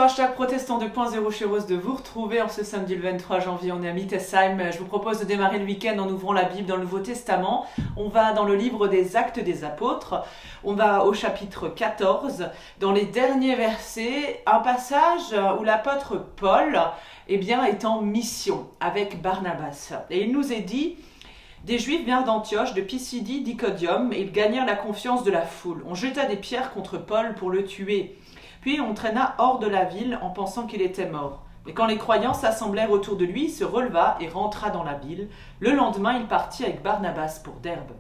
hashtag protestant 2.0, je suis heureuse de vous retrouver en ce samedi le 23 janvier. On est à Mittesheim. Je vous propose de démarrer le week-end en ouvrant la Bible dans le Nouveau Testament. On va dans le livre des Actes des Apôtres. On va au chapitre 14. Dans les derniers versets, un passage où l'apôtre Paul est en mission avec Barnabas. Et il nous est dit: des Juifs vinrent d'Antioche, de Pisidie, d'Iconium, et ils gagnèrent la confiance de la foule. On jeta des pierres contre Paul pour le tuer. Puis on traîna hors de la ville en pensant qu'il était mort. Mais quand les croyants s'assemblèrent autour de lui, il se releva et rentra dans la ville. Le lendemain, il partit avec Barnabas pour Derbe.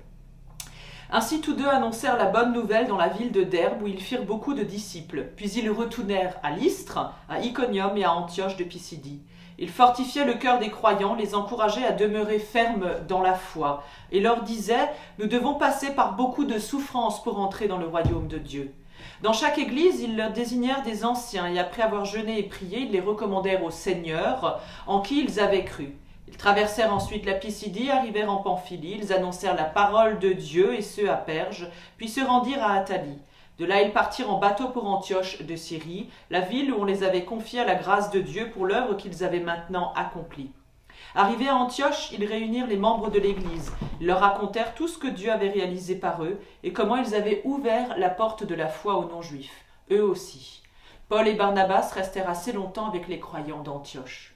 Ainsi tous deux annoncèrent la bonne nouvelle dans la ville de Derbe, où ils firent beaucoup de disciples. Puis ils retournèrent à Lystre, à Iconium et à Antioche de Pisidie. Ils fortifiaient le cœur des croyants, les encourageaient à demeurer fermes dans la foi, et leur disaient: nous devons passer par beaucoup de souffrances pour entrer dans le royaume de Dieu. Dans chaque église, ils leur désignèrent des anciens, et après avoir jeûné et prié, ils les recommandèrent au Seigneur, en qui ils avaient cru. Ils traversèrent ensuite la Pisidie, arrivèrent en Pamphylie, ils annoncèrent la parole de Dieu, et ce à Perge, puis se rendirent à Attalie. De là, ils partirent en bateau pour Antioche de Syrie, la ville où on les avait confiés à la grâce de Dieu pour l'œuvre qu'ils avaient maintenant accomplie. Arrivés à Antioche, ils réunirent les membres de l'Église. Ils leur racontèrent tout ce que Dieu avait réalisé par eux et comment ils avaient ouvert la porte de la foi aux non-juifs, eux aussi. Paul et Barnabas restèrent assez longtemps avec les croyants d'Antioche.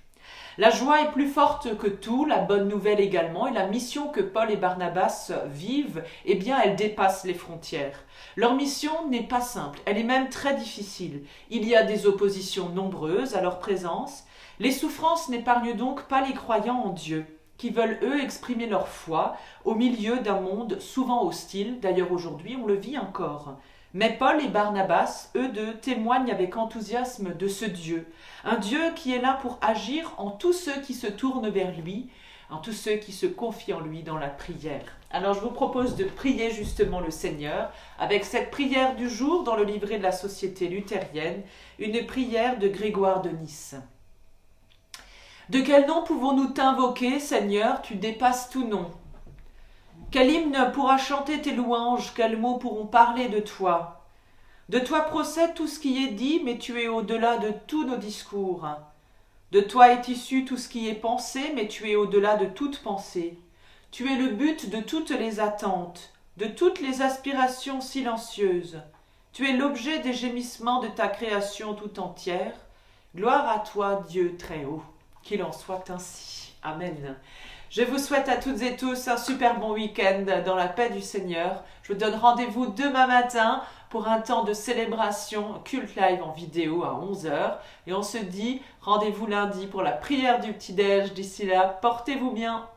La joie est plus forte que tout, la bonne nouvelle également, et la mission que Paul et Barnabas vivent, elle dépasse les frontières. Leur mission n'est pas simple, elle est même très difficile. Il y a des oppositions nombreuses à leur présence. Les souffrances n'épargnent donc pas les croyants en Dieu, qui veulent eux exprimer leur foi au milieu d'un monde souvent hostile. D'ailleurs aujourd'hui on le vit encore. Mais Paul et Barnabas, eux deux, témoignent avec enthousiasme de ce Dieu. Un Dieu qui est là pour agir en tous ceux qui se tournent vers lui, en tous ceux qui se confient en lui dans la prière. Alors je vous propose de prier justement le Seigneur avec cette prière du jour dans le livret de la Société luthérienne, une prière de Grégoire de Nice. De quel nom pouvons-nous t'invoquer, Seigneur? Tu dépasses tout nom. Quel hymne pourra chanter tes louanges? Quels mots pourront parler de toi? De toi procède tout ce qui est dit, mais tu es au-delà de tous nos discours. De toi est issu tout ce qui est pensé, mais tu es au-delà de toute pensée. Tu es le but de toutes les attentes, de toutes les aspirations silencieuses. Tu es l'objet des gémissements de ta création tout entière. Gloire à toi, Dieu très haut. Qu'il en soit ainsi. Amen. Je vous souhaite à toutes et tous un super bon week-end dans la paix du Seigneur. Je vous donne rendez-vous demain matin pour un temps de célébration culte live en vidéo à 11h. Et on se dit rendez-vous lundi pour la prière du petit-déj. D'ici là, portez-vous bien.